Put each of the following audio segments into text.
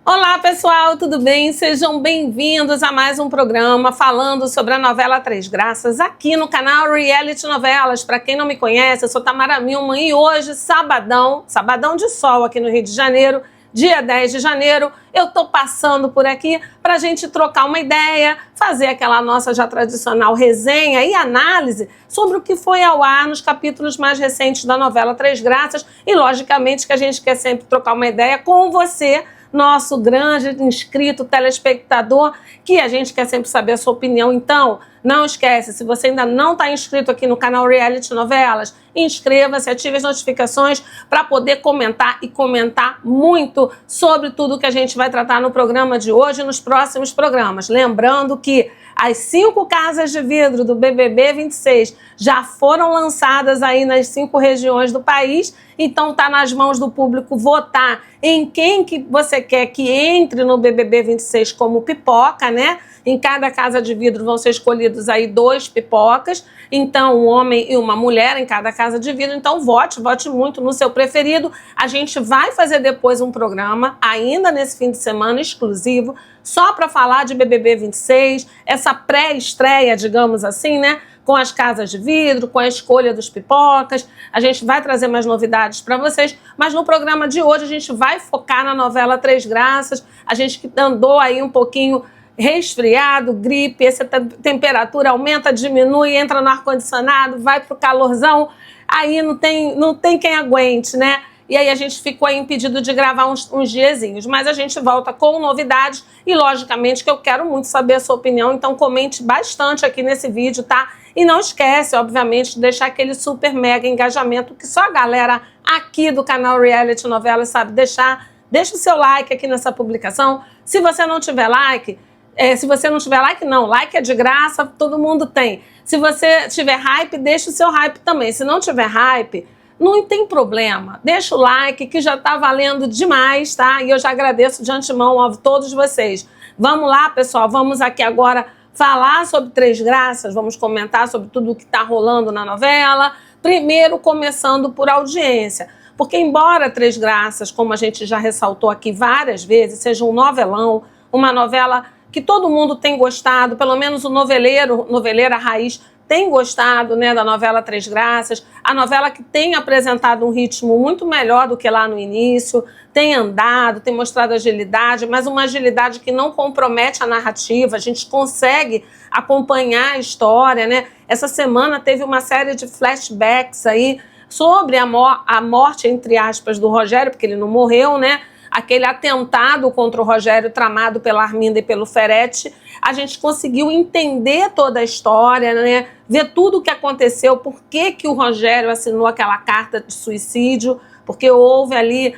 Olá pessoal, tudo bem? Sejam bem-vindos a mais um programa falando sobre a novela Três Graças aqui no canal Reality Novelas. Para quem não me conhece, eu sou Tamara Milman e hoje, sabadão de sol aqui no Rio de Janeiro, dia 10 de janeiro, eu tô passando por aqui pra gente trocar uma ideia, fazer aquela nossa já tradicional resenha e análise sobre o que foi ao ar nos capítulos mais recentes da novela Três Graças e, logicamente, que a gente quer sempre trocar uma ideia com você, nosso grande inscrito telespectador, que a gente quer sempre saber a sua opinião. Então, não esquece, se você ainda não está inscrito aqui no canal Reality Novelas, inscreva-se, ative as notificações para poder comentar e comentar muito sobre tudo que a gente vai tratar no programa de hoje e nos próximos programas. Lembrando que as 5 casas de vidro do BBB 26 já foram lançadas aí nas 5 regiões do país, então está nas mãos do público votar em quem que você quer que entre no BBB 26 como pipoca, né? Em cada casa de vidro vão ser escolhidos aí 2 pipocas, então um homem e uma mulher em cada casa de vidro, então vote muito no seu preferido. A gente vai fazer depois um programa, ainda nesse fim de semana, exclusivo, só para falar de BBB 26, essa pré-estreia, digamos assim, né? Com as casas de vidro, com a escolha dos pipocas. A gente vai trazer mais novidades para vocês, mas no programa de hoje a gente vai focar na novela Três Graças. A gente que andou aí um pouquinho resfriado, gripe, essa temperatura aumenta, diminui, entra no ar-condicionado, vai pro calorzão, aí não tem quem aguente, né? E aí a gente ficou aí impedido de gravar uns diazinhos, mas a gente volta com novidades e, logicamente, que eu quero muito saber a sua opinião, então comente bastante aqui nesse vídeo, tá? E não esquece, obviamente, de deixar aquele super mega engajamento que só a galera aqui do canal Reality Novelas sabe deixar. Deixa o seu like aqui nessa publicação. Se você não tiver like, like é de graça, todo mundo tem. Se você tiver hype, deixa o seu hype também. Se não tiver hype, não tem problema. Deixa o like, que já tá valendo demais, tá? E eu já agradeço de antemão a todos vocês. Vamos lá, pessoal, vamos aqui agora falar sobre Três Graças, vamos comentar sobre tudo o que tá rolando na novela. Primeiro, começando por audiência. Porque embora Três Graças, como a gente já ressaltou aqui várias vezes, seja um novelão, uma novela que todo mundo tem gostado, pelo menos o noveleira raiz tem gostado, né, da novela Três Graças, a novela que tem apresentado um ritmo muito melhor do que lá no início, tem andado, tem mostrado agilidade, mas uma agilidade que não compromete a narrativa, a gente consegue acompanhar a história, né? Essa semana teve uma série de flashbacks aí sobre a morte, entre aspas, do Rogério, porque ele não morreu, né? Aquele atentado contra o Rogério tramado pela Arminda e pelo Ferete, a gente conseguiu entender toda a história, né? Ver tudo o que aconteceu, por que o Rogério assinou aquela carta de suicídio, porque houve ali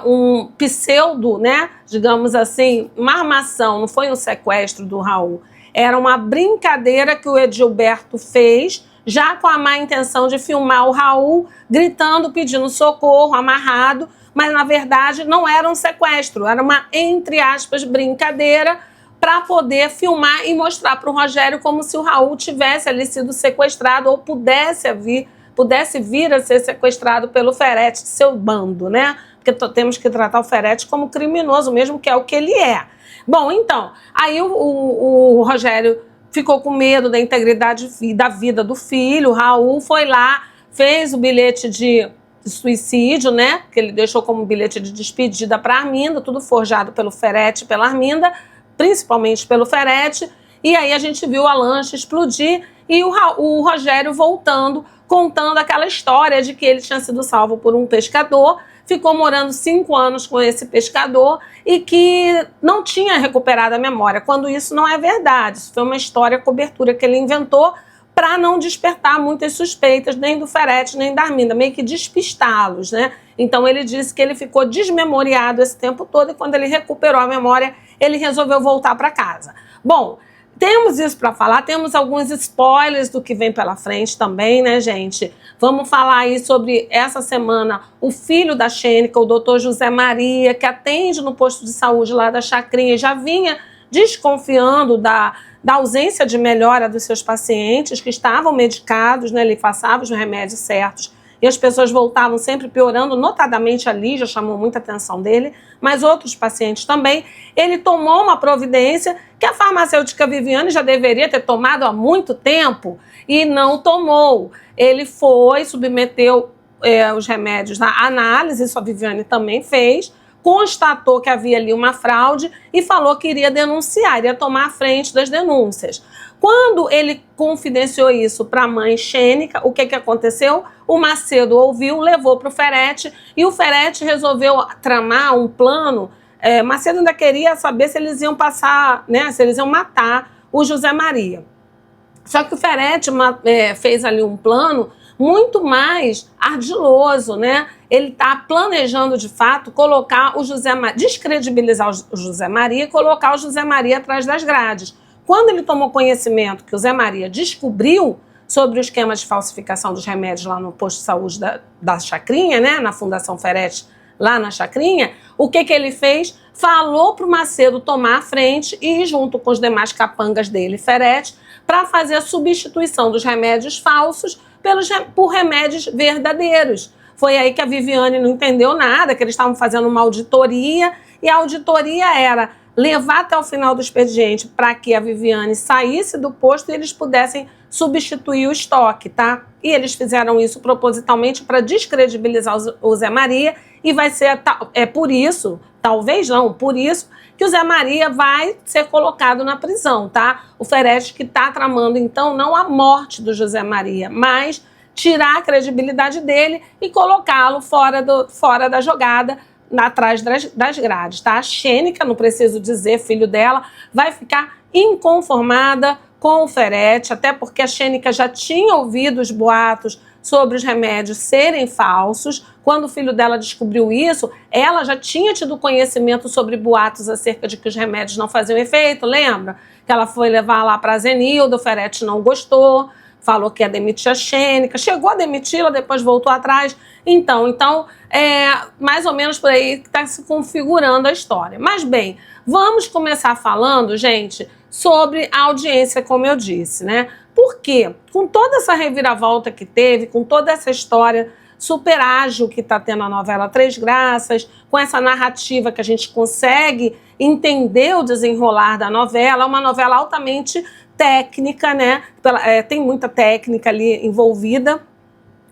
um pseudo, né? Digamos assim, uma armação, não foi um sequestro do Raul. Era uma brincadeira que o Edilberto fez, já com a má intenção de filmar o Raul gritando, pedindo socorro, amarrado, mas na verdade não era um sequestro, era uma, entre aspas, brincadeira para poder filmar e mostrar para o Rogério como se o Raul tivesse ali sido sequestrado ou pudesse vir a ser sequestrado pelo Ferete, seu bando, né? Porque temos que tratar o Ferete como criminoso mesmo, que é o que ele é. Bom, então, aí o Rogério ficou com medo da integridade da vida do filho, o Raul foi lá, fez o bilhete de suicídio, né? Que ele deixou como bilhete de despedida para Arminda, tudo forjado pelo Ferete e pela Arminda, principalmente pelo Ferete. E aí a gente viu a lancha explodir e o Rogério voltando, contando aquela história de que ele tinha sido salvo por um pescador, ficou morando 5 anos com esse pescador e que não tinha recuperado a memória, quando isso não é verdade. Isso foi uma história, cobertura que ele inventou para não despertar muitas suspeitas, nem do Ferete, nem da Arminda, meio que despistá-los, né? Então ele disse que ele ficou desmemoriado esse tempo todo e quando ele recuperou a memória, ele resolveu voltar para casa. Bom, temos isso para falar, temos alguns spoilers do que vem pela frente também, né, gente? Vamos falar aí sobre essa semana o filho da Xênica, o doutor José Maria, que atende no posto de saúde lá da Chacrinha, já vinha desconfiando da ausência de melhora dos seus pacientes que estavam medicados, né? Ele passava os remédios certos e as pessoas voltavam sempre piorando, notadamente a Lígia chamou muita atenção dele, mas outros pacientes também. Ele tomou uma providência que a farmacêutica Viviane já deveria ter tomado há muito tempo e não tomou. Ele foi, submeteu os remédios na análise, isso a Viviane também fez, constatou que havia ali uma fraude e falou que iria denunciar, iria tomar a frente das denúncias. Quando ele confidenciou isso para a mãe Xênica, o que aconteceu? O Macedo ouviu, levou para o Ferete e o Ferete resolveu tramar um plano. Macedo ainda queria saber se eles iam passar, né, se eles iam matar o José Maria. Só que o Ferete fez ali um plano muito mais ardiloso, né? Ele está planejando, de fato, colocar o José Maria, descredibilizar o José Maria e colocar o José Maria atrás das grades. Quando ele tomou conhecimento que o Zé Maria descobriu sobre o esquema de falsificação dos remédios lá no posto de saúde da Chacrinha, né, na Fundação Ferete, lá na Chacrinha, o que ele fez? Falou para o Macedo tomar a frente e ir junto com os demais capangas dele, Ferete, para fazer a substituição dos remédios falsos por remédios verdadeiros. Foi aí que a Viviane não entendeu nada, que eles estavam fazendo uma auditoria, e a auditoria era levar até o final do expediente para que a Viviane saísse do posto e eles pudessem substituir o estoque, tá? E eles fizeram isso propositalmente para descredibilizar o Zé Maria, e vai ser, por isso, talvez não, por isso, que o Zé Maria vai ser colocado na prisão, tá? O Ferete que está tramando, então, não a morte do José Maria, mas tirar a credibilidade dele e colocá-lo fora da jogada, atrás das grades, tá? A Xênica, não preciso dizer, filho dela, vai ficar inconformada com o Ferete, até porque a Xênica já tinha ouvido os boatos sobre os remédios serem falsos. Quando o filho dela descobriu isso, ela já tinha tido conhecimento sobre boatos acerca de que os remédios não faziam efeito, lembra? Que ela foi levar lá para a Zenilda, o Ferete não gostou, falou que ia demitir a Xênica, chegou a demiti-la, depois voltou atrás. Então, mais ou menos por aí que está se configurando a história. Mas bem, vamos começar falando, gente, sobre a audiência, como eu disse, né? Porque com toda essa reviravolta que teve, com toda essa história super ágil que está tendo a novela Três Graças, com essa narrativa que a gente consegue entender o desenrolar da novela, é uma novela altamente técnica, né? Tem muita técnica ali envolvida,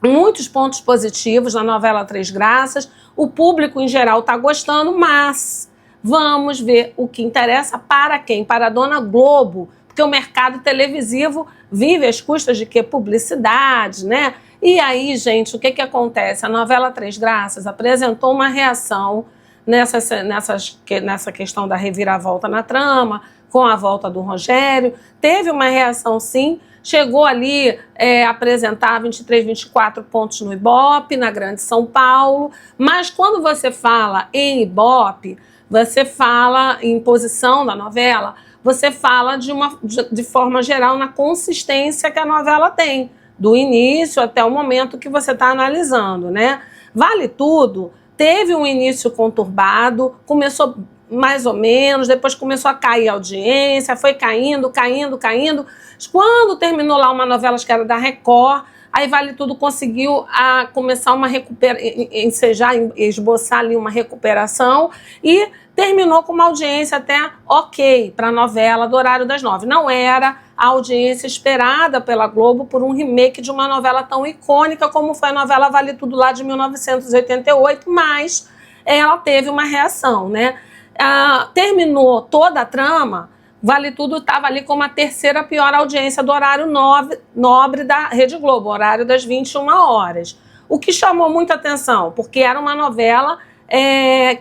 muitos pontos positivos na novela Três Graças, o público em geral está gostando, mas vamos ver o que interessa para quem? Para a dona Globo, porque o mercado televisivo vive às custas de quê? Publicidade, né? E aí, gente, o que acontece? A novela Três Graças apresentou uma reação nessa questão da reviravolta na trama, com a volta do Rogério. Teve uma reação, sim. Chegou ali a apresentar 23, 24 pontos no Ibope, na Grande São Paulo. Mas quando você fala em Ibope, você fala em posição da novela, você fala de forma geral na consistência que a novela tem, do início até o momento que você está analisando, né? Vale Tudo teve um início conturbado, começou mais ou menos, depois começou a cair a audiência, foi caindo. Quando terminou lá uma novela que era da Record, aí Vale Tudo conseguiu começar uma esboçar ali uma recuperação e terminou com uma audiência até ok para a novela do horário das 9. Não era a audiência esperada pela Globo por um remake de uma novela tão icônica como foi a novela Vale Tudo lá de 1988, mas ela teve uma reação, né? Terminou toda a trama, Vale Tudo estava ali como a terceira pior audiência do horário nobre da Rede Globo, horário das 21 horas. O que chamou muita atenção, porque era uma novela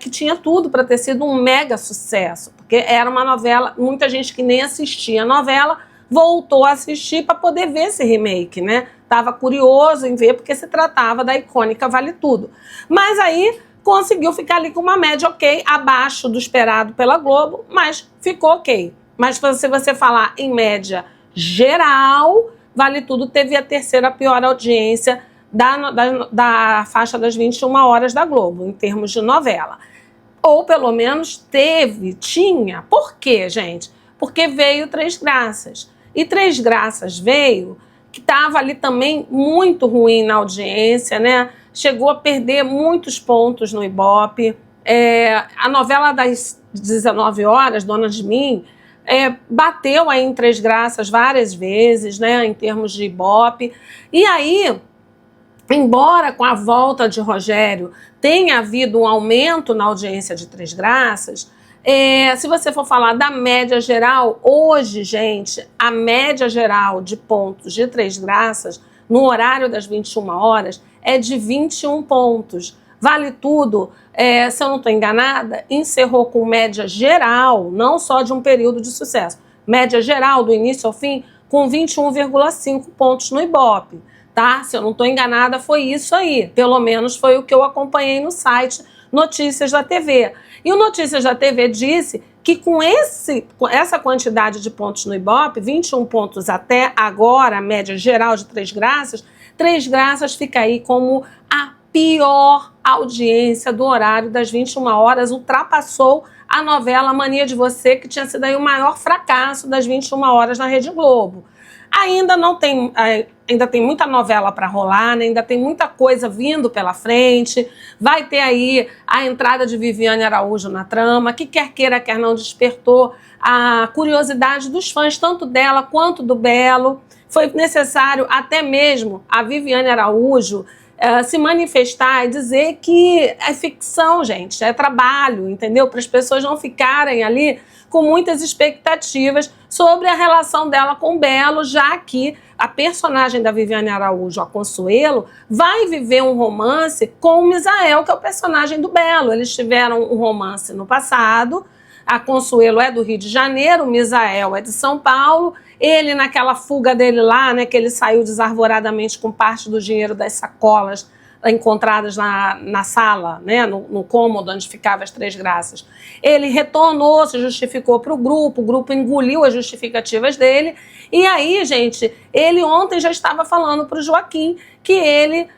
que tinha tudo para ter sido um mega sucesso, porque era uma novela, muita gente que nem assistia a novela voltou a assistir para poder ver esse remake, né? Tava curioso em ver, porque se tratava da icônica Vale Tudo. Mas aí conseguiu ficar ali com uma média ok, abaixo do esperado pela Globo, mas ficou ok. Mas se você falar em média geral, Vale Tudo teve a terceira pior audiência da faixa das 21 horas da Globo, em termos de novela. Ou pelo menos tinha. Por quê, gente? Porque veio Três Graças. E Três Graças veio que estava ali também muito ruim na audiência, né? Chegou a perder muitos pontos no Ibope. A novela das 19 horas, Dona de Mim, bateu aí em Três Graças várias vezes, né, em termos de Ibope. E aí, embora com a volta de Rogério tenha havido um aumento na audiência de Três Graças, se você for falar da média geral, hoje, gente, a média geral de pontos de Três Graças, no horário das 21 horas, é de 21 pontos. Vale Tudo, se eu não estou enganada, encerrou com média geral, não só de um período de sucesso, média geral, do início ao fim, com 21,5 pontos no Ibope. Tá? Se eu não estou enganada, foi isso aí. Pelo menos foi o que eu acompanhei no site Notícias da TV. E o Notícias da TV disse que com essa quantidade de pontos no Ibope, 21 pontos até agora, a média geral de Três Graças fica aí como a pior audiência do horário das 21 horas, ultrapassou a novela Mania de Você, que tinha sido aí o maior fracasso das 21 horas na Rede Globo. Ainda tem muita novela para rolar, né? Ainda tem muita coisa vindo pela frente. Vai ter aí a entrada de Viviane Araújo na trama, que quer queira, quer não, despertou a curiosidade dos fãs, tanto dela quanto do Belo. Foi necessário até mesmo a Viviane Araújo se manifestar e dizer que é ficção, gente, é trabalho, entendeu? Para as pessoas não ficarem ali com muitas expectativas sobre a relação dela com o Belo, já que a personagem da Viviane Araújo, a Consuelo, vai viver um romance com o Misael, que é o personagem do Belo. Eles tiveram um romance no passado. A Consuelo é do Rio de Janeiro, o Misael é de São Paulo. Ele, naquela fuga dele lá, né, que ele saiu desarvoradamente com parte do dinheiro das sacolas encontradas na sala, né, no cômodo onde ficavam as Três Graças. Ele retornou, se justificou para o grupo engoliu as justificativas dele. E aí, gente, ele ontem já estava falando para o Joaquim que ele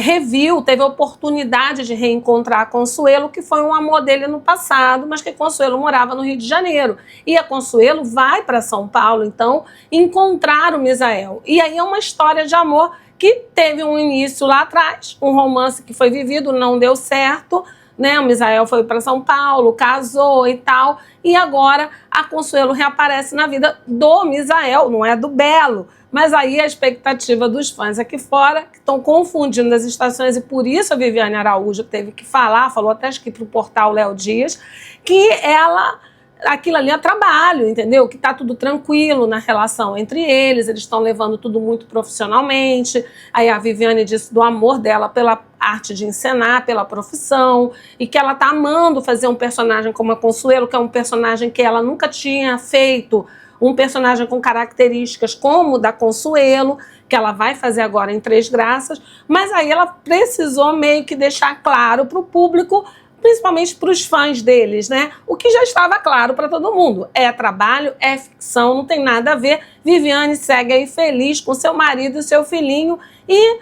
reviu, teve a oportunidade de reencontrar a Consuelo, que foi um amor dele no passado, mas que a Consuelo morava no Rio de Janeiro. E a Consuelo vai para São Paulo, então, encontrar o Misael. E aí é uma história de amor que teve um início lá atrás, um romance que foi vivido, não deu certo, né? O Misael foi para São Paulo, casou e tal, e agora a Consuelo reaparece na vida do Misael, não é do Belo. Mas aí a expectativa dos fãs aqui fora, que estão confundindo as estações, e por isso a Viviane Araújo teve que falar, falou até acho que para o portal Léo Dias, que aquilo ali é trabalho, entendeu? Que tá tudo tranquilo na relação entre eles estão levando tudo muito profissionalmente. Aí a Viviane disse do amor dela pela arte de encenar, pela profissão, e que ela tá amando fazer um personagem como a Consuelo, que é um personagem que ela nunca tinha feito, um personagem com características como o da Consuelo, que ela vai fazer agora em Três Graças, mas aí ela precisou meio que deixar claro para o público, principalmente para os fãs deles, né? O que já estava claro para todo mundo. É trabalho, é ficção, não tem nada a ver. Viviane segue aí feliz com seu marido e seu filhinho e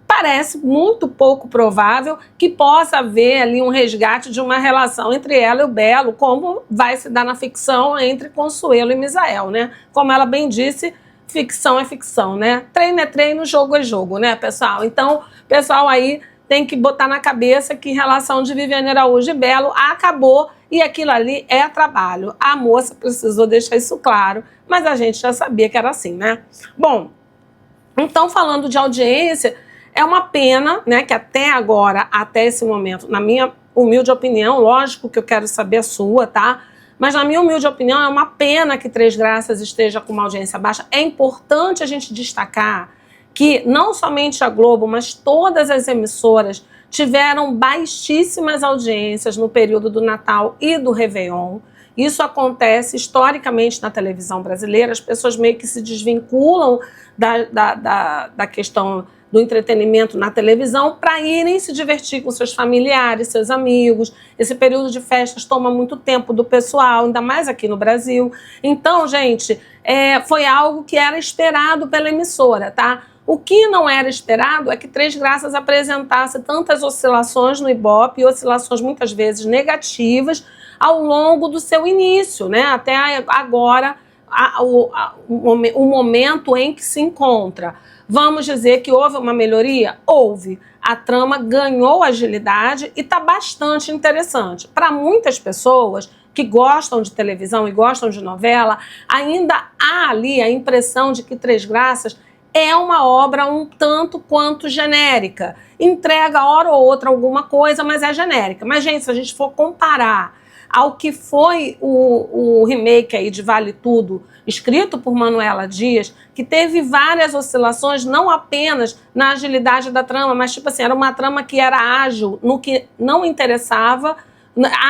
parece muito pouco provável que possa haver ali um resgate de uma relação entre ela e o Belo, como vai se dar na ficção entre Consuelo e Misael, né? Como ela bem disse, ficção é ficção, né? Treino é treino, jogo é jogo, né, pessoal? Então, pessoal aí tem que botar na cabeça que relação de Viviane Araújo e Belo acabou e aquilo ali é trabalho. A moça precisou deixar isso claro, mas a gente já sabia que era assim, né? Bom, então falando de audiência, é uma pena, né, que até agora, até esse momento, na minha humilde opinião, lógico que eu quero saber a sua, tá? Mas na minha humilde opinião, é uma pena que Três Graças esteja com uma audiência baixa. É importante a gente destacar que não somente a Globo, mas todas as emissoras tiveram baixíssimas audiências no período do Natal e do Réveillon. Isso acontece historicamente na televisão brasileira, as pessoas meio que se desvinculam da questão do entretenimento na televisão para irem se divertir com seus familiares, seus amigos. Esse período de festas toma muito tempo do pessoal, ainda mais aqui no Brasil. Então, gente, foi algo que era esperado pela emissora, tá? O que não era esperado é que Três Graças apresentasse tantas oscilações no Ibope, oscilações muitas vezes negativas, ao longo do seu início, né? Até agora, o momento em que se encontra. Vamos dizer que houve uma melhoria? Houve. A trama ganhou agilidade e está bastante interessante. Para muitas pessoas que gostam de televisão e gostam de novela, ainda há ali a impressão de que Três Graças é uma obra um tanto quanto genérica. Entrega, hora ou outra, alguma coisa, mas é genérica. Mas, gente, se a gente for comparar ao que foi o remake aí de Vale Tudo, escrito por Manuela Dias, que teve várias oscilações, não apenas na agilidade da trama, mas tipo assim, era uma trama que era ágil no que não interessava,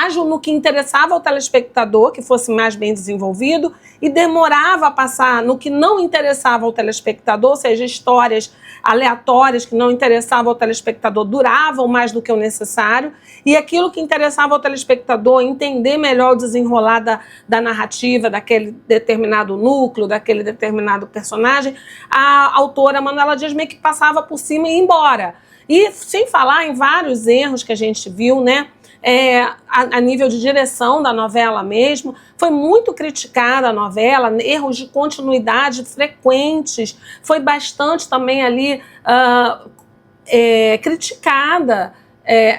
ágil no que interessava ao telespectador, que fosse mais bem desenvolvido, e demorava a passar no que não interessava ao telespectador, ou seja, histórias aleatórias que não interessavam ao telespectador duravam mais do que o necessário, e aquilo que interessava ao telespectador, entender melhor o desenrolar da narrativa, daquele determinado núcleo, daquele determinado personagem, a autora Manuela Dias meio que passava por cima e ia embora. E sem falar em vários erros que a gente viu, né? A nível de direção da novela mesmo, foi muito criticada a novela, erros de continuidade frequentes, foi bastante também ali criticada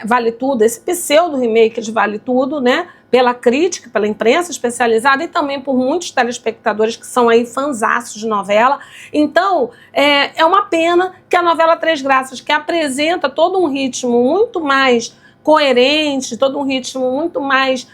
Vale Tudo, esse pseudo remake de Vale Tudo, né, pela crítica, pela imprensa especializada e também por muitos telespectadores que são aí fanzaços de novela. Então, é uma pena que a novela Três Graças, que apresenta todo um ritmo muito mais coerente, todo um ritmo muito mais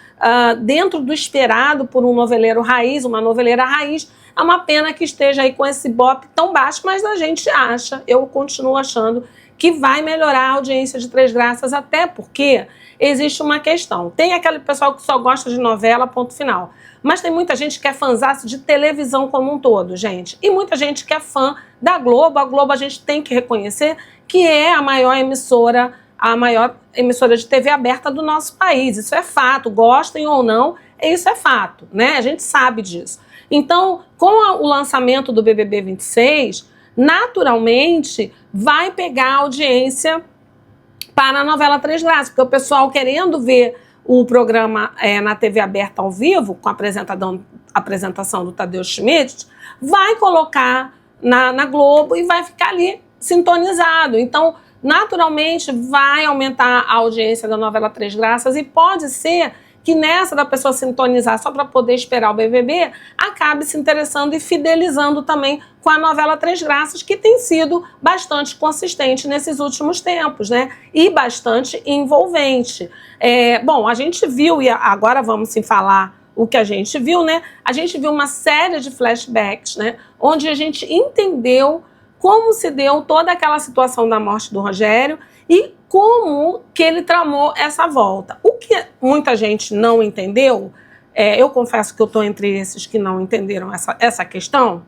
dentro do esperado por um noveleiro raiz, uma noveleira raiz, é uma pena que esteja aí com esse BOP tão baixo, mas a gente acha, eu continuo achando, que vai melhorar a audiência de Três Graças, até porque existe uma questão. Tem aquele pessoal que só gosta de novela, ponto final. Mas tem muita gente que é fãzaço de televisão como um todo, gente. E muita gente que é fã da Globo. A Globo a gente tem que reconhecer que é a maior emissora de TV aberta do nosso país. Isso é fato, gostem ou não, isso é fato, né? A gente sabe disso. Então, com o lançamento do BBB 26, naturalmente vai pegar a audiência para a novela Três Graças, porque o pessoal querendo ver o programa na TV aberta ao vivo, com a apresentação do Tadeu Schmidt, vai colocar na Globo e vai ficar ali sintonizado. Então, naturalmente, vai aumentar a audiência da novela Três Graças e pode ser que nessa da pessoa sintonizar só para poder esperar o BBB, acabe se interessando e fidelizando também com a novela Três Graças, que tem sido bastante consistente nesses últimos tempos, né? E bastante envolvente. Bom, a gente viu, e agora vamos sim falar o que a gente viu, né? A gente viu uma série de flashbacks, né? Onde a gente entendeu como se deu toda aquela situação da morte do Rogério e como que ele tramou essa volta. O que muita gente não entendeu, eu confesso que eu estou entre esses que não entenderam essa questão,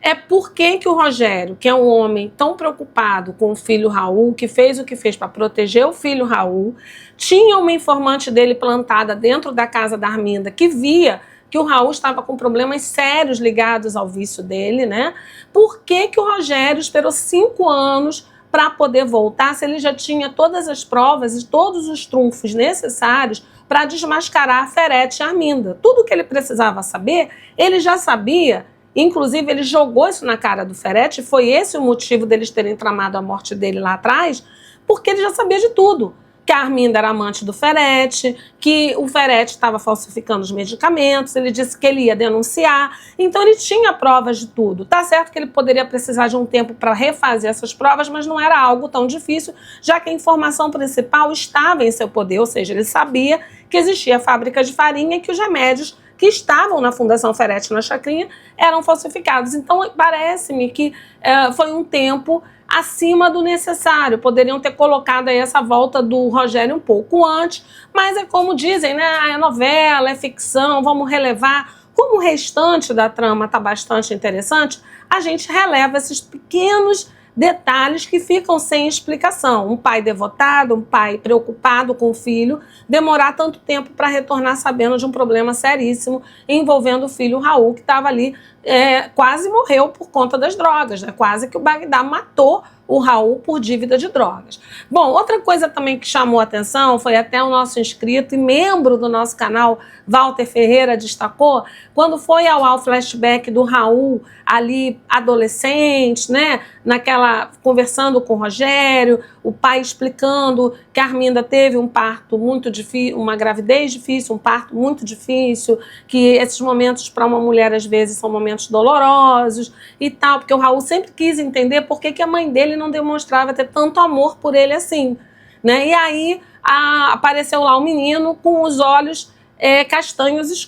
é por que o Rogério, que é um homem tão preocupado com o filho Raul, que fez o que fez para proteger o filho Raul, tinha uma informante dele plantada dentro da casa da Arminda, que via que o Raul estava com problemas sérios ligados ao vício dele, né? Por que o Rogério esperou 5 anos para poder voltar, se ele já tinha todas as provas e todos os trunfos necessários para desmascarar a Ferete e a Arminda? Tudo que ele precisava saber, ele já sabia. Inclusive, ele jogou isso na cara do Ferete, foi esse o motivo deles terem tramado a morte dele lá atrás, porque ele já sabia de tudo. Que a Arminda era amante do Ferete, que o Ferete estava falsificando os medicamentos, ele disse que ele ia denunciar, então ele tinha provas de tudo. Tá certo que ele poderia precisar de um tempo para refazer essas provas, mas não era algo tão difícil, já que a informação principal estava em seu poder, ou seja, ele sabia que existia fábrica de farinha e que os remédios que estavam na Fundação Ferete na Chacrinha eram falsificados. Então, parece-me que foi um tempo acima do necessário. Poderiam ter colocado aí essa volta do Rogério um pouco antes, mas é como dizem, né? É novela, é ficção, vamos relevar. Como o restante da trama está bastante interessante, a gente releva esses pequenos detalhes que ficam sem explicação. Um pai devotado, um pai preocupado com o filho, demorar tanto tempo para retornar sabendo de um problema seríssimo envolvendo o filho Raul, que estava ali quase morreu por conta das drogas, né? Quase que o Bagdá matou o Raul por dívida de drogas. Bom, outra coisa também que chamou a atenção foi até o nosso inscrito e membro do nosso canal, Walter Ferreira, destacou, quando foi ao flashback do Raul ali adolescente, né, conversando com o Rogério, o pai explicando que a Arminda teve um parto muito difícil, uma gravidez difícil, um parto muito difícil, que esses momentos para uma mulher às vezes são momentos dolorosos e tal, porque o Raul sempre quis entender por que a mãe dele não demonstrava ter tanto amor por ele assim, né? E aí apareceu lá um menino com os olhos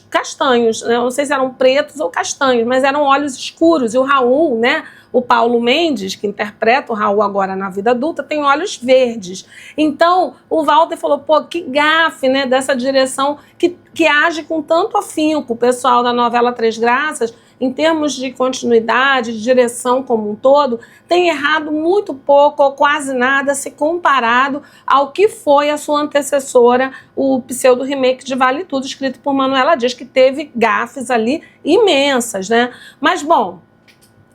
castanhos, né? Eu não sei se eram pretos ou castanhos, mas eram olhos escuros. E o Raul, né? O Paulo Mendes, que interpreta o Raul agora na vida adulta, tem olhos verdes. Então, o Walter falou, pô, que gafe, né? Dessa direção que age com tanto afinco. O pessoal da novela Três Graças, em termos de continuidade, de direção como um todo, tem errado muito pouco ou quase nada se comparado ao que foi a sua antecessora, o pseudo-remake de Vale Tudo, escrito por Manuela Dias, que teve gafes ali imensas, né? Mas, bom,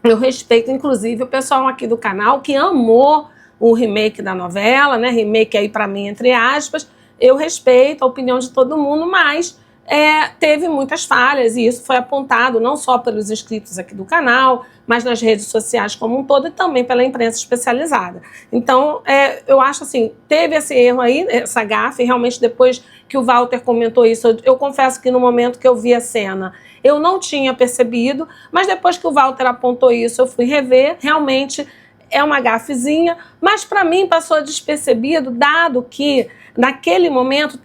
eu respeito, inclusive, o pessoal aqui do canal que amou o remake da novela, né? Remake aí para mim, entre aspas. Eu respeito a opinião de todo mundo, mas teve muitas falhas, e isso foi apontado não só pelos inscritos aqui do canal, mas nas redes sociais como um todo e também pela imprensa especializada. Então, eu acho assim, teve esse erro aí, essa gafe, e realmente depois que o Walter comentou isso, eu confesso que no momento que eu vi a cena, eu não tinha percebido, mas depois que o Walter apontou isso, eu fui rever, realmente é uma gafezinha, mas para mim passou despercebido, dado que naquele momento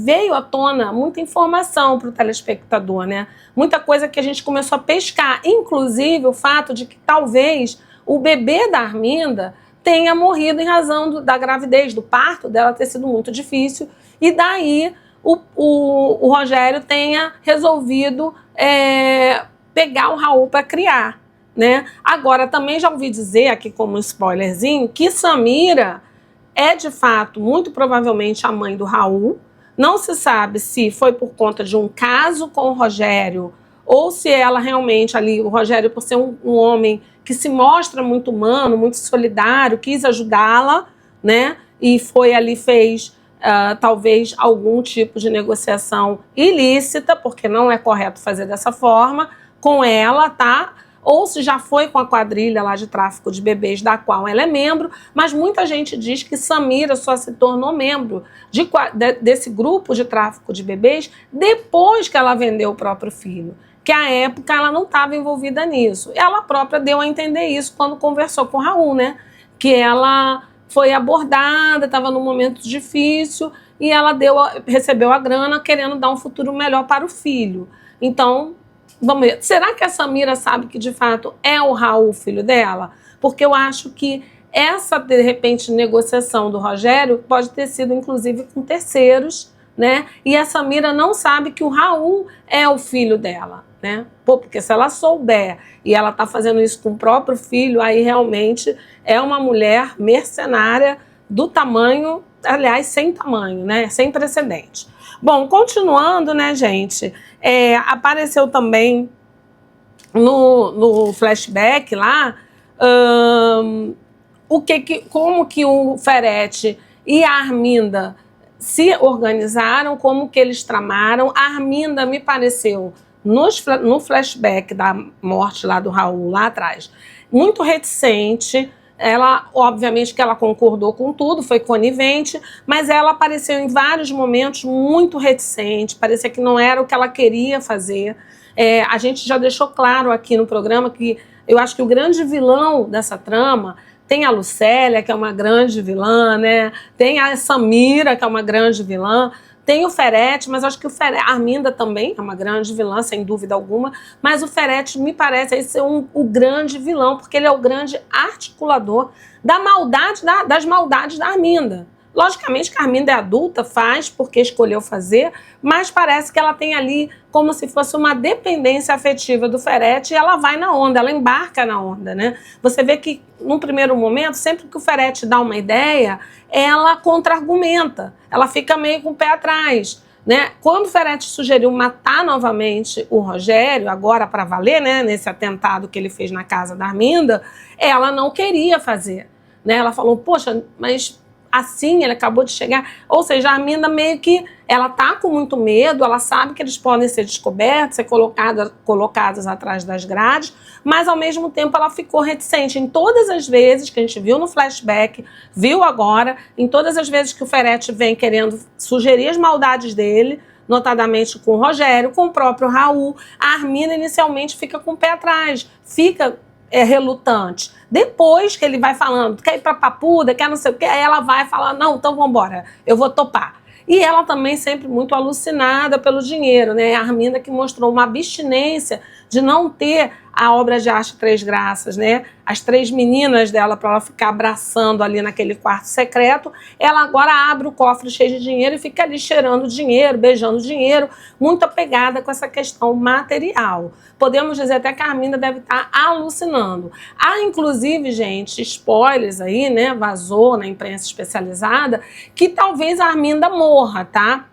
veio à tona muita informação para o telespectador, né? Muita coisa que a gente começou a pescar, inclusive o fato de que talvez o bebê da Arminda tenha morrido em razão da gravidez, do parto dela ter sido muito difícil, e daí o Rogério tenha resolvido pegar o Raul para criar, né? Agora, também já ouvi dizer aqui como um spoilerzinho que Samira é, de fato, muito provavelmente a mãe do Raul. Não se sabe se foi por conta de um caso com o Rogério ou se ela realmente ali, o Rogério, por ser um homem que se mostra muito humano, muito solidário, quis ajudá-la, né? E foi ali, fez talvez algum tipo de negociação ilícita, porque não é correto fazer dessa forma, com ela, tá? Ou se já foi com a quadrilha lá de tráfico de bebês, da qual ela é membro, mas muita gente diz que Samira só se tornou membro desse grupo de tráfico de bebês depois que ela vendeu o próprio filho, que à época ela não estava envolvida nisso. Ela própria deu a entender isso quando conversou com o Raul, né? Que ela foi abordada, estava num momento difícil e ela recebeu a grana querendo dar um futuro melhor para o filho. Então, vamos ver, será que a Samira sabe que de fato é o Raul, filho dela? Porque eu acho que essa, de repente, negociação do Rogério pode ter sido, inclusive, com terceiros, né? E a Samira não sabe que o Raul é o filho dela, né? Pô, porque se ela souber e ela tá fazendo isso com o próprio filho, aí realmente é uma mulher mercenária do tamanho, aliás, sem tamanho, né? Sem precedente. Bom, continuando, né, gente? Apareceu também no flashback lá como que o Ferete e a Arminda se organizaram, como que eles tramaram. A Arminda me pareceu, no flashback da morte lá do Raul, lá atrás, muito reticente. Ela, obviamente que ela concordou com tudo, foi conivente, mas ela apareceu em vários momentos muito reticente, parecia que não era o que ela queria fazer. A gente já deixou claro aqui no programa que eu acho que o grande vilão dessa trama tem a Lucélia, que é uma grande vilã, né? Tem a Samira, que é uma grande vilã. Tem o Ferete, mas acho que a Arminda também é uma grande vilã, sem dúvida alguma, mas o Ferete me parece aí ser o grande vilão, porque ele é o grande articulador das maldades da Arminda. Logicamente que a Arminda é adulta, faz porque escolheu fazer, mas parece que ela tem ali como se fosse uma dependência afetiva do Ferete e ela vai na onda, ela embarca na onda, né? Você vê que, num primeiro momento, sempre que o Ferete dá uma ideia, ela contra-argumenta, ela fica meio com o pé atrás. né? Quando o Ferretti sugeriu matar novamente o Rogério, agora para valer, né, nesse atentado que ele fez na casa da Arminda, ela não queria fazer, né? Ela falou, poxa, mas assim ele acabou de chegar. Ou seja, a Arminda meio que ela tá com muito medo, ela sabe que eles podem ser descobertos, ser colocados atrás das grades, mas ao mesmo tempo ela ficou reticente. Em todas as vezes que a gente viu no flashback, viu agora, em todas as vezes que o Ferretti vem querendo sugerir as maldades dele, notadamente com o Rogério, com o próprio Raul, a Arminda inicialmente fica com o pé atrás, fica relutante. Depois que ele vai falando, quer ir pra Papuda, quer não sei o que, aí ela vai falar, não, então vambora, eu vou topar. E ela também sempre muito alucinada pelo dinheiro, né? A Arminda que mostrou uma abstinência de não ter a obra de arte Três Graças, né? As 3 meninas dela para ela ficar abraçando ali naquele quarto secreto. Ela agora abre o cofre cheio de dinheiro e fica ali cheirando dinheiro, beijando dinheiro, muito apegada com essa questão material. Podemos dizer até que a Arminda deve estar alucinando. Há, inclusive, gente, spoilers aí, né? Vazou na imprensa especializada que talvez a Arminda morra, tá?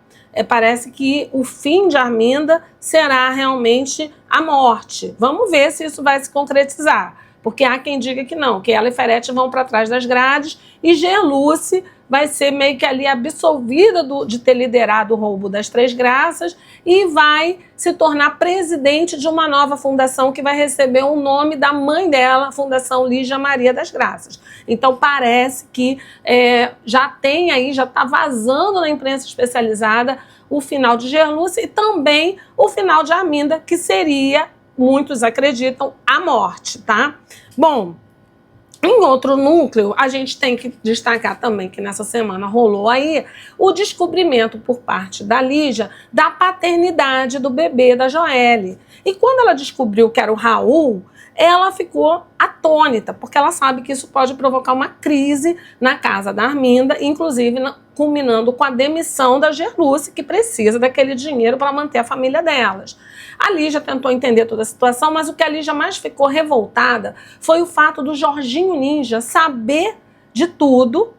Parece que o fim de Arminda será realmente a morte. Vamos ver se isso vai se concretizar. Porque há quem diga que não, que ela e Ferretti vão para trás das grades e Geluce vai ser meio que ali absolvida de ter liderado o roubo das Três Graças e vai se tornar presidente de uma nova fundação que vai receber o nome da mãe dela, a Fundação Lígia Maria das Graças. Então parece que já tem aí, já está vazando na imprensa especializada o final de Geluce e também o final de Arminda, que seria, muitos acreditam, a morte, tá? Bom, em outro núcleo, a gente tem que destacar também que nessa semana rolou aí o descobrimento por parte da Lígia da paternidade do bebê da Joelle. E quando ela descobriu que era o Raul, ela ficou atônita, porque ela sabe que isso pode provocar uma crise na casa da Arminda, inclusive culminando com a demissão da Geluce, que precisa daquele dinheiro para manter a família delas. A Lígia tentou entender toda a situação, mas o que a Lígia mais ficou revoltada foi o fato do Jorginho Ninja saber de tudo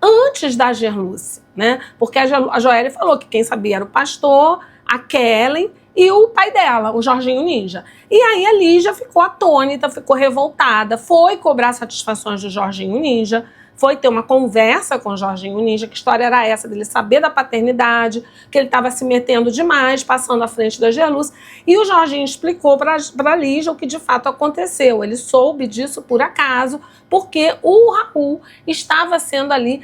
antes da Geluce, né? Porque a Joelle falou que quem sabia era o pastor, a Kellen e o pai dela, o Jorginho Ninja. E aí a Lígia ficou atônita, ficou revoltada, foi cobrar satisfações do Jorginho Ninja, foi ter uma conversa com o Jorginho Ninja, que história era essa dele saber da paternidade, que ele estava se metendo demais, passando à frente da Geluce, e o Jorginho explicou para a Lígia o que de fato aconteceu. Ele soube disso por acaso, porque o Raul estava sendo ali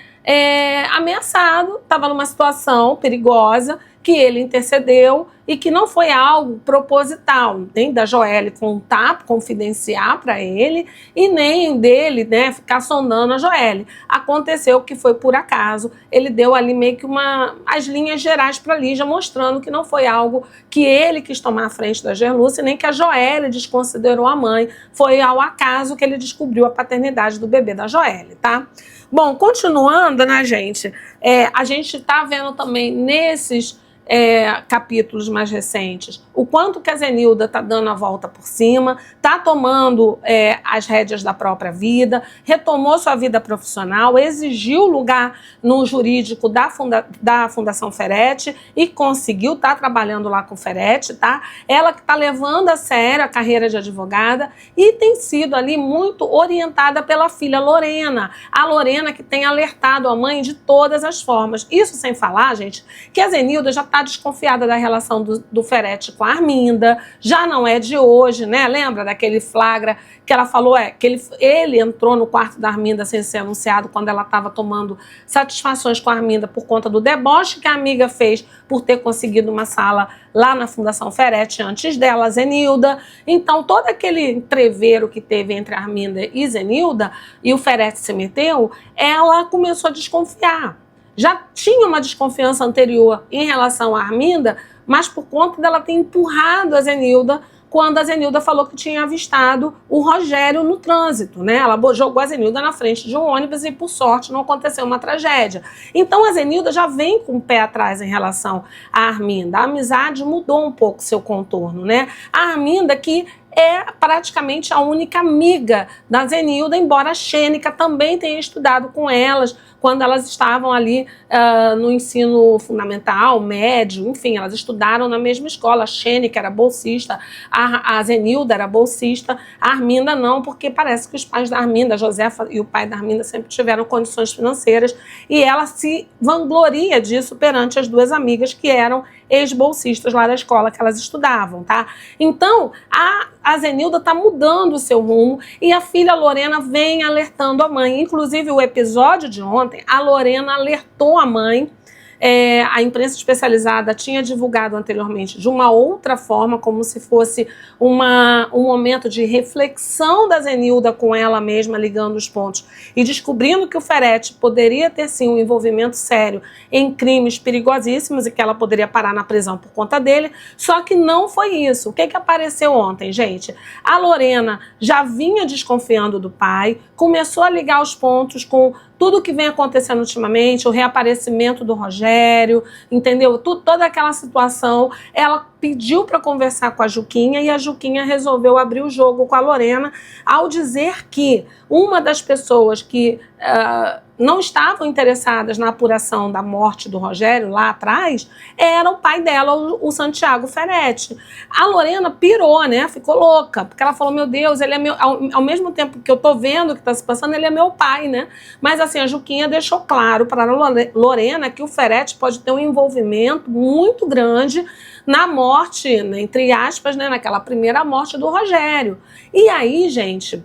ameaçado, estava numa situação perigosa, que ele intercedeu e que não foi algo proposital, nem da Joelle contar, confidenciar para ele e nem dele, né, ficar sondando a Joelle. Aconteceu que foi por acaso, ele deu ali meio que as linhas gerais para a Lígia, mostrando que não foi algo que ele quis tomar à frente da Geluce, nem que a Joelle desconsiderou a mãe, foi ao acaso que ele descobriu a paternidade do bebê da Joelle, tá? Bom, continuando, né, gente, a gente tá vendo também nesses capítulos mais recentes, o quanto que a Zenilda está dando a volta por cima, está tomando as rédeas da própria vida, retomou sua vida profissional, exigiu lugar no jurídico da Fundação Ferretti e conseguiu, tá trabalhando lá com o Ferretti, tá? Ela que está levando a sério a carreira de advogada e tem sido ali muito orientada pela filha Lorena, a Lorena que tem alertado a mãe de todas as formas. Isso sem falar, gente, que a Zenilda já está desconfiada da relação do Ferretti com a Arminda, já não é de hoje, né? Lembra daquele flagra que ela falou, que ele entrou no quarto da Arminda sem ser anunciado quando ela estava tomando satisfações com a Arminda por conta do deboche que a amiga fez por ter conseguido uma sala lá na Fundação Ferretti antes dela, a Zenilda. Então, todo aquele entreveiro que teve entre a Arminda e Zenilda, e o Ferretti se meteu, ela começou a desconfiar. Já tinha uma desconfiança anterior em relação à Arminda, mas por conta dela ter empurrado a Zenilda quando a Zenilda falou que tinha avistado o Rogério no trânsito, né? Ela jogou a Zenilda na frente de um ônibus e, por sorte, não aconteceu uma tragédia. Então, a Zenilda já vem com o pé atrás em relação à Arminda. A amizade mudou um pouco seu contorno, né? A Arminda que é praticamente a única amiga da Zenilda, embora a Xênica também tenha estudado com elas quando elas estavam ali no ensino fundamental, médio, enfim, elas estudaram na mesma escola. A Xênica era bolsista, a Zenilda era bolsista, a Arminda não, porque parece que os pais da Arminda, a Josefa e o pai da Arminda, sempre tiveram condições financeiras, e ela se vangloria disso perante as duas amigas que eram ex-bolsistas lá da escola que elas estudavam, tá? Então, a Zenilda tá mudando o seu rumo e a filha Lorena vem alertando a mãe. Inclusive, o episódio de ontem, a Lorena alertou a mãe. A imprensa especializada tinha divulgado anteriormente de uma outra forma, como se fosse um momento de reflexão da Zenilda com ela mesma, ligando os pontos e descobrindo que o Ferretti poderia ter sim um envolvimento sério em crimes perigosíssimos e que ela poderia parar na prisão por conta dele, só que não foi isso. O que apareceu ontem, gente? A Lorena já vinha desconfiando do pai, começou a ligar os pontos com tudo que vem acontecendo ultimamente, o reaparecimento do Rogério, entendeu? Toda aquela situação, ela pediu para conversar com a Juquinha e a Juquinha resolveu abrir o jogo com a Lorena ao dizer que uma das pessoas que não estavam interessadas na apuração da morte do Rogério lá atrás era o pai dela, o Santiago Ferretti. A Lorena pirou, né? Ficou louca, porque ela falou, meu Deus, ele é meu, ao mesmo tempo que eu tô vendo o que tá se passando, ele é meu pai, né? Mas assim, a Juquinha deixou claro para a Lorena que o Ferretti pode ter um envolvimento muito grande na morte, né, entre aspas, né, naquela primeira morte do Rogério. E aí, gente,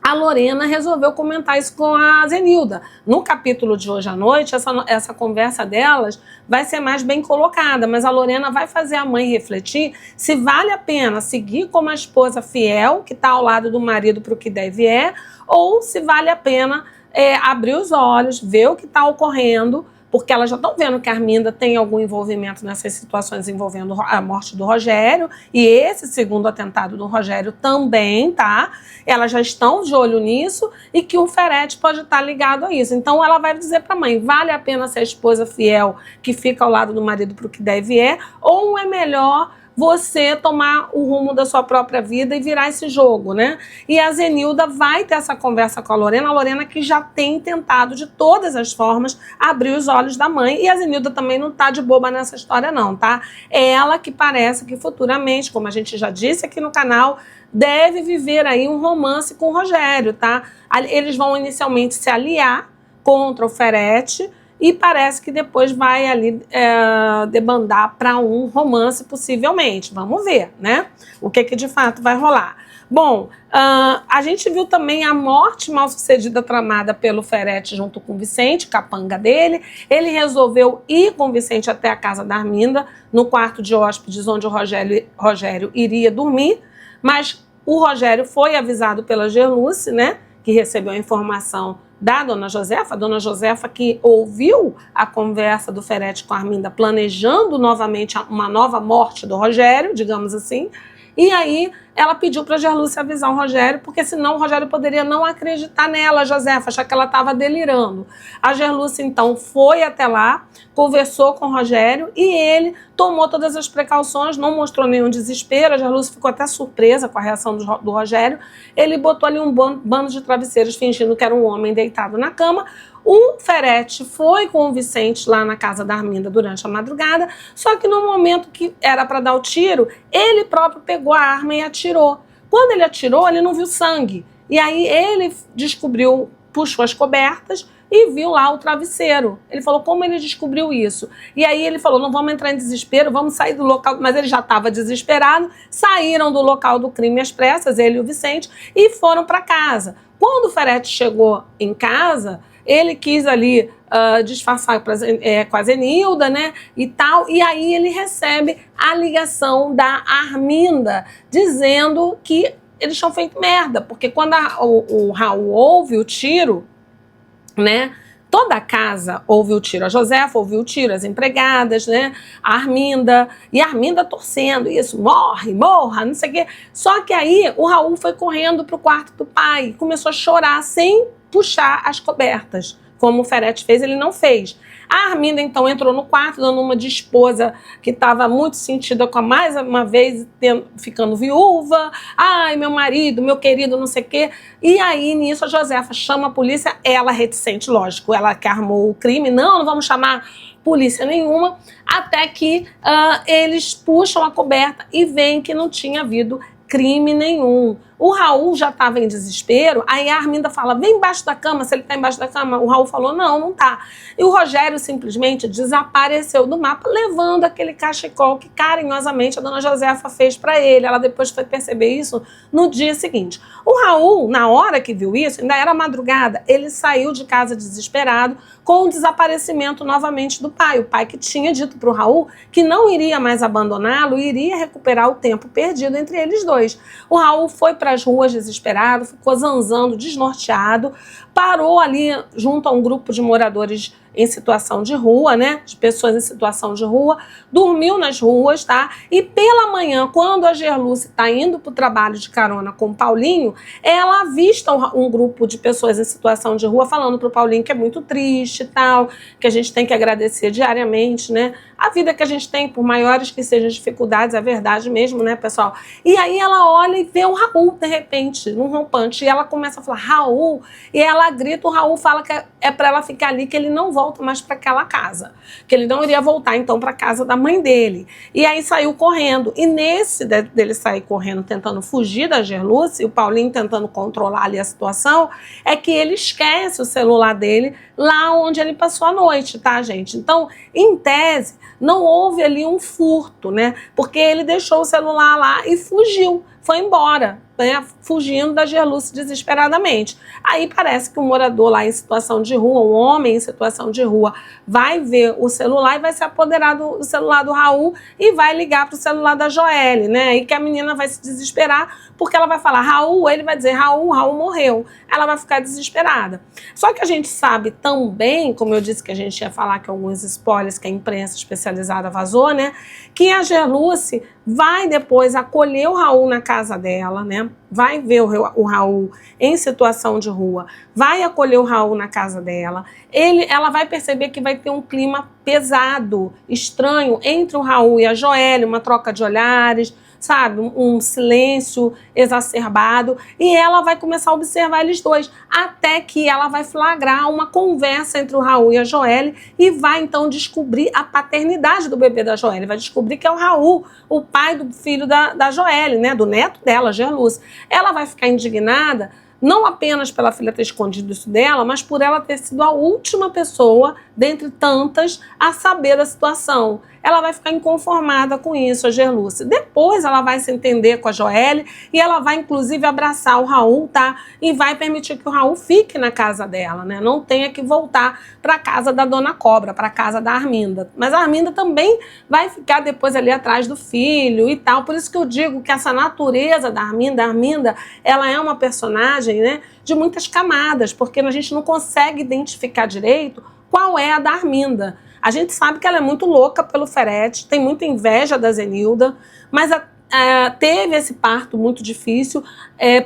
a Lorena resolveu comentar isso com a Zenilda. No capítulo de hoje à noite, essa conversa delas vai ser mais bem colocada, mas a Lorena vai fazer a mãe refletir se vale a pena seguir como a esposa fiel, que está ao lado do marido para o que deve ou se vale a pena abrir os olhos, ver o que está ocorrendo, porque elas já estão vendo que a Arminda tem algum envolvimento nessas situações envolvendo a morte do Rogério, e esse segundo atentado do Rogério também, tá? Elas já estão de olho nisso, e que o Ferretti pode estar ligado a isso. Então ela vai dizer para a mãe, vale a pena ser a esposa fiel que fica ao lado do marido para o que deve ou é melhor você tomar o rumo da sua própria vida e virar esse jogo, né? E a Zenilda vai ter essa conversa com a Lorena que já tem tentado de todas as formas abrir os olhos da mãe, e a Zenilda também não tá de boba nessa história não, tá? É ela que parece que futuramente, como a gente já disse aqui no canal, deve viver aí um romance com o Rogério, tá? Eles vão inicialmente se aliar contra o Ferretti, e parece que depois vai ali debandar para um romance, possivelmente. Vamos ver, né? O que de fato vai rolar. Bom, a gente viu também a morte mal sucedida tramada pelo Ferretti junto com o Vicente, capanga dele. Ele resolveu ir com o Vicente até a casa da Arminda, no quarto de hóspedes onde o Rogério iria dormir, mas o Rogério foi avisado pela Gerluce, né? Que recebeu a informação da Dona Josefa, a Dona Josefa que ouviu a conversa do Ferretti com a Arminda, planejando novamente uma nova morte do Rogério, digamos assim, e aí ela pediu para a Gerluce avisar o Rogério, porque senão o Rogério poderia não acreditar nela, a Josefa, achar que ela estava delirando. A Gerluce, então, foi até lá, conversou com o Rogério e ele tomou todas as precauções, não mostrou nenhum desespero. A Gerluce ficou até surpresa com a reação do Rogério. Ele botou ali um bando de travesseiros fingindo que era um homem deitado na cama. O Ferretti foi com o Vicente lá na casa da Arminda durante a madrugada, só que no momento que era para dar o tiro, ele próprio pegou a arma e atirou. Quando ele atirou, ele não viu sangue. E aí ele descobriu, puxou as cobertas e viu lá o travesseiro. Ele falou, como ele descobriu isso? E aí ele falou, não vamos entrar em desespero, vamos sair do local, mas ele já estava desesperado, saíram do local do crime às pressas, ele e o Vicente, e foram para casa. Quando o Ferretti chegou em casa, ele quis ali disfarçar com a Zenilda, né, e tal, e aí ele recebe a ligação da Arminda, dizendo que eles tinham feito merda, porque quando o Raul ouve o tiro, né, toda a casa ouve o tiro, a Josefa ouviu o tiro, as empregadas, né, a Arminda, e a Arminda torcendo isso, morra, não sei o quê. Só que aí o Raul foi correndo pro quarto do pai, começou a chorar sem puxar as cobertas. como o Ferretti fez, ele não fez. A Arminda, então, entrou no quarto, dando uma de esposa que estava muito sentida com a mais uma vez ficando viúva. Ai, meu marido, meu querido, não sei o quê. E aí, nisso, a Josefa chama a polícia, ela reticente, lógico, ela que armou o crime. Não vamos chamar polícia nenhuma, até que eles puxam a coberta e veem que não tinha havido crime nenhum. O Raul já estava em desespero, aí a Arminda fala, vem embaixo da cama, se ele está embaixo da cama. O Raul falou, não tá. E o Rogério simplesmente desapareceu do mapa, levando aquele cachecol que carinhosamente a dona Josefa fez para ele. Ela depois foi perceber isso no dia seguinte. O Raul, na hora que viu isso, ainda era madrugada, ele saiu de casa desesperado com o desaparecimento novamente do pai. O pai que tinha dito para o Raul que não iria mais abandoná-lo, iria recuperar o tempo perdido entre eles dois. O Raul foi para as ruas desesperado, ficou zanzando, desnorteado, parou ali junto a um grupo de moradores em situação de rua, né, de pessoas em situação de rua, dormiu nas ruas, tá? E pela manhã, quando a Gerluce está indo para o trabalho de carona com o Paulinho, ela avista um grupo de pessoas em situação de rua falando para o Paulinho que é muito triste e tal, que a gente tem que agradecer diariamente, né? A vida que a gente tem, por maiores que sejam as dificuldades, é verdade mesmo, né, pessoal? E aí ela olha e vê o Raul, de repente, num rompante, e ela começa a falar, Raul, e ela grita, o Raul fala que é para ela ficar ali, que ele não volta mais para aquela casa, que ele não iria voltar então para a casa da mãe dele. E aí saiu correndo, e nesse dele sair correndo, tentando fugir da Gerluce, o Paulinho tentando controlar ali a situação, é que ele esquece o celular dele lá onde ele passou a noite, tá, gente? Então, em tese, não houve ali um furto, né? Porque ele deixou o celular lá e fugiu, foi embora, né? Fugindo da Gerluce desesperadamente. Aí parece que um morador lá em situação de rua, um homem em situação de rua, vai ver o celular e vai se apoderar do celular do Raul e vai ligar para o celular da Joelle, né? E que a menina vai se desesperar porque ela vai falar Raul, ele vai dizer Raul morreu. Ela vai ficar desesperada. Só que a gente sabe também, como eu disse que a gente ia falar que alguns spoilers que a imprensa especializada vazou, né? Que a Gerluce vai depois acolher o Raul na casa dela, né? Vai ver o Raul em situação de rua, vai acolher o Raul na casa dela. Ela vai perceber que vai ter um clima pesado, estranho entre o Raul e a Joelle, uma troca de olhares, sabe, um silêncio exacerbado, e ela vai começar a observar eles dois, até que ela vai flagrar uma conversa entre o Raul e a Joelle e vai então descobrir a paternidade do bebê da Joelle, vai descobrir que é o Raul, o pai do filho da Joelle, né, do neto dela, Gerluce. Ela vai ficar indignada não apenas pela filha ter escondido isso dela, mas por ela ter sido a última pessoa, dentre tantas, a saber da situação. Ela vai ficar inconformada com isso, a Gerluce. Depois ela vai se entender com a Joelle e ela vai, inclusive, abraçar o Raul, tá? E vai permitir que o Raul fique na casa dela, né? Não tenha que voltar para a casa da Dona Cobra, para a casa da Arminda. Mas a Arminda também vai ficar depois ali atrás do filho e tal. Por isso que eu digo que essa natureza da Arminda, ela é uma personagem, né, de muitas camadas, porque a gente não consegue identificar direito qual é a da Arminda. A gente sabe que ela é muito louca pelo Ferretti, tem muita inveja da Zenilda, mas teve esse parto muito difícil,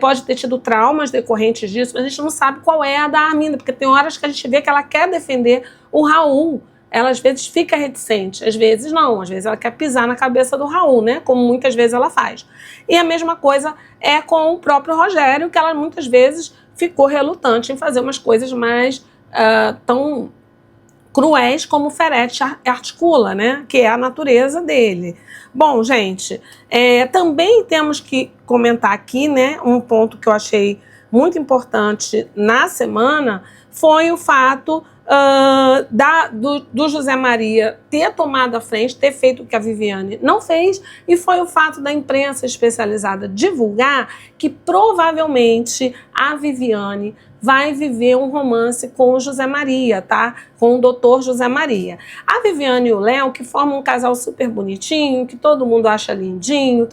pode ter tido traumas decorrentes disso, mas a gente não sabe qual é a da Arminda, porque tem horas que a gente vê que ela quer defender o Raul. Ela às vezes fica reticente, às vezes não, às vezes ela quer pisar na cabeça do Raul, né? Como muitas vezes ela faz. E a mesma coisa é com o próprio Rogério, que ela muitas vezes ficou relutante em fazer umas coisas mais tão cruéis como o Ferretti articula, né? Que é a natureza dele. Bom, gente, também temos que comentar aqui, né? Um ponto que eu achei muito importante na semana foi o fato do José Maria ter tomado a frente, ter feito o que a Viviane não fez, e foi o fato da imprensa especializada divulgar que provavelmente a Viviane vai viver um romance com o José Maria, tá? Com o doutor José Maria. A Viviane e o Léo, que formam um casal super bonitinho, que todo mundo acha lindinho,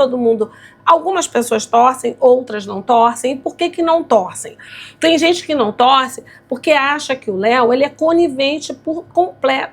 algumas pessoas torcem, outras não torcem. E por que não torcem? Tem gente que não torce porque acha que o Léo, ele é conivente por completo,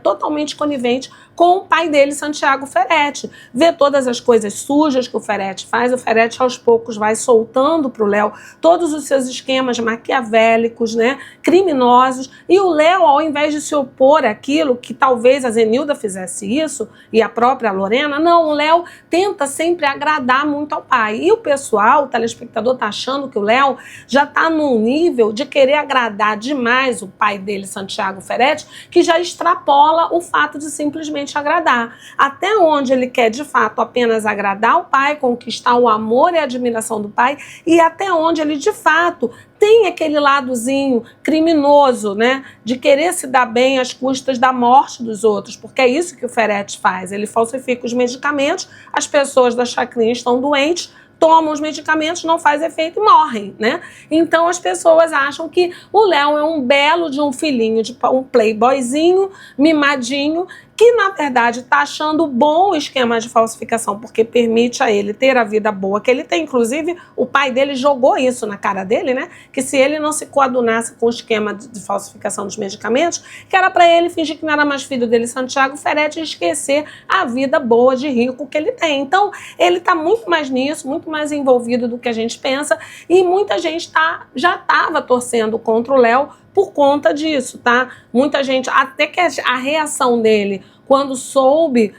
totalmente conivente com o pai dele, Santiago Ferretti. Vê todas as coisas sujas que o Ferretti faz, o Ferretti aos poucos vai soltando para o Léo todos os seus esquemas maquiavélicos, né, criminosos, e o Léo, ao invés de se opor àquilo, que talvez a Zenilda fizesse isso, e a própria Lorena, não, o Léo tenta sempre agradar muito ao pai. E o pessoal, o telespectador, tá achando que o Léo já tá num nível de querer agradar demais o pai dele, Santiago Ferretti, que já extrapola o fato de simplesmente agradar. Até onde ele quer, de fato, apenas agradar o pai, conquistar o amor e a admiração do pai, e até onde ele, de fato, tem aquele ladozinho criminoso, né, de querer se dar bem às custas da morte dos outros, porque é isso que o Ferretti faz. Ele falsifica os medicamentos, as pessoas da chacrinha estão doentes, tomam os medicamentos, não faz efeito e morrem, né? Então as pessoas acham que o Léo é um belo de um filhinho, de um playboyzinho, mimadinho, que na verdade está achando bom o esquema de falsificação, porque permite a ele ter a vida boa que ele tem. Inclusive, o pai dele jogou isso na cara dele, né? Que se ele não se coadunasse com o esquema de falsificação dos medicamentos, que era para ele fingir que não era mais filho dele, Santiago Ferretti, e esquecer a vida boa de rico que ele tem. Então, ele está muito mais nisso, muito mais envolvido do que a gente pensa, e muita gente já estava torcendo contra o Léo por conta disso, tá? Muita gente, até que a reação dele quando soube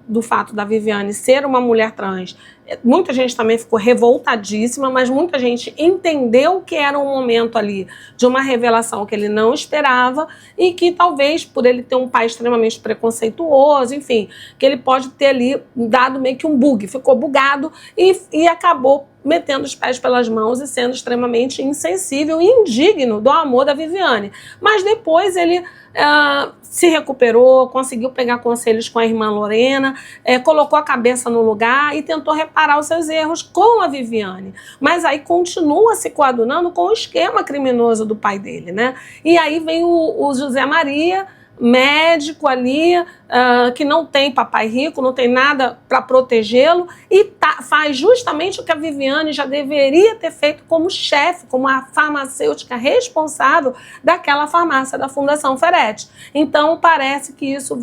do fato da Viviane ser uma mulher trans, muita gente também ficou revoltadíssima, mas muita gente entendeu que era um momento ali de uma revelação que ele não esperava e que talvez por ele ter um pai extremamente preconceituoso, enfim, que ele pode ter ali dado meio que um bug, ficou bugado e acabou metendo os pés pelas mãos e sendo extremamente insensível e indigno do amor da Viviane. Mas depois ele se recuperou, conseguiu pegar conselhos com a irmã Lorena, colocou a cabeça no lugar e tentou reparar os seus erros com a Viviane. Mas aí continua se coadunando com o esquema criminoso do pai dele, né? E aí vem o José Maria, médico ali, que não tem papai rico, não tem nada para protegê-lo e faz justamente o que a Viviane já deveria ter feito como chefe, como a farmacêutica responsável daquela farmácia da Fundação Ferretti. Então parece que isso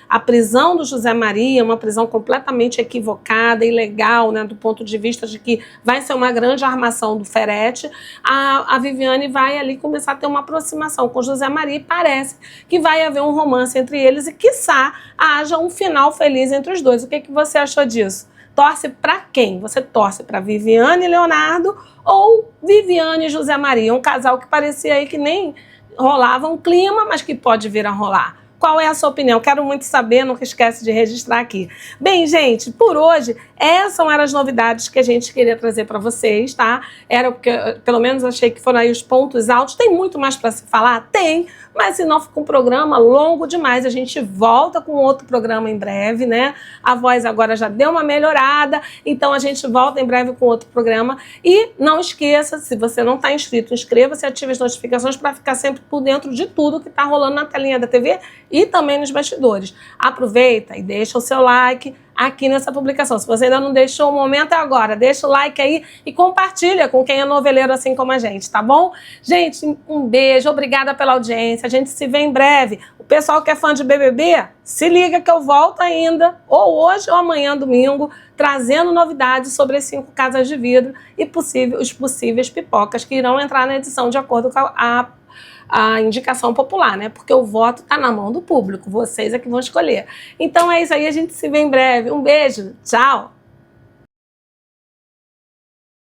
a prisão do José Maria, uma prisão completamente equivocada, ilegal, né, do ponto de vista de que vai ser uma grande armação do Ferretti, a Viviane vai ali começar a ter uma aproximação com o José Maria e parece que vai haver um romance entre eles e, quiçá, haja um final feliz entre os dois. O que você achou disso? Torce para quem? Você torce para Viviane e Leonardo ou Viviane e José Maria? Um casal que parecia aí que nem rolava um clima, mas que pode vir a rolar. Qual é a sua opinião? Quero muito saber, nunca esquece de registrar aqui. Bem, gente, por hoje, essas eram as novidades que a gente queria trazer para vocês, tá? Era porque, pelo menos, achei que foram aí os pontos altos. Tem muito mais para se falar? Tem, mas se não fica um programa longo demais, a gente volta com outro programa em breve, né? A voz agora já deu uma melhorada, então a gente volta em breve com outro programa. E não esqueça, se você não está inscrito, inscreva-se e ative as notificações para ficar sempre por dentro de tudo que está rolando na telinha da TV e também nos bastidores. Aproveita e deixa o seu like aqui nessa publicação. Se você ainda não deixou, o momento é agora. Deixa o like aí e compartilha com quem é noveleiro assim como a gente, tá bom? Gente, um beijo, obrigada pela audiência. A gente se vê em breve. O pessoal que é fã de BBB, se liga que eu volto ainda, ou hoje ou amanhã, domingo, trazendo novidades sobre as 5 casas de vidro e os possíveis pipocas que irão entrar na edição de acordo com a indicação popular, né? Porque o voto tá na mão do público, vocês é que vão escolher. Então é isso aí, a gente se vê em breve. Um beijo, tchau!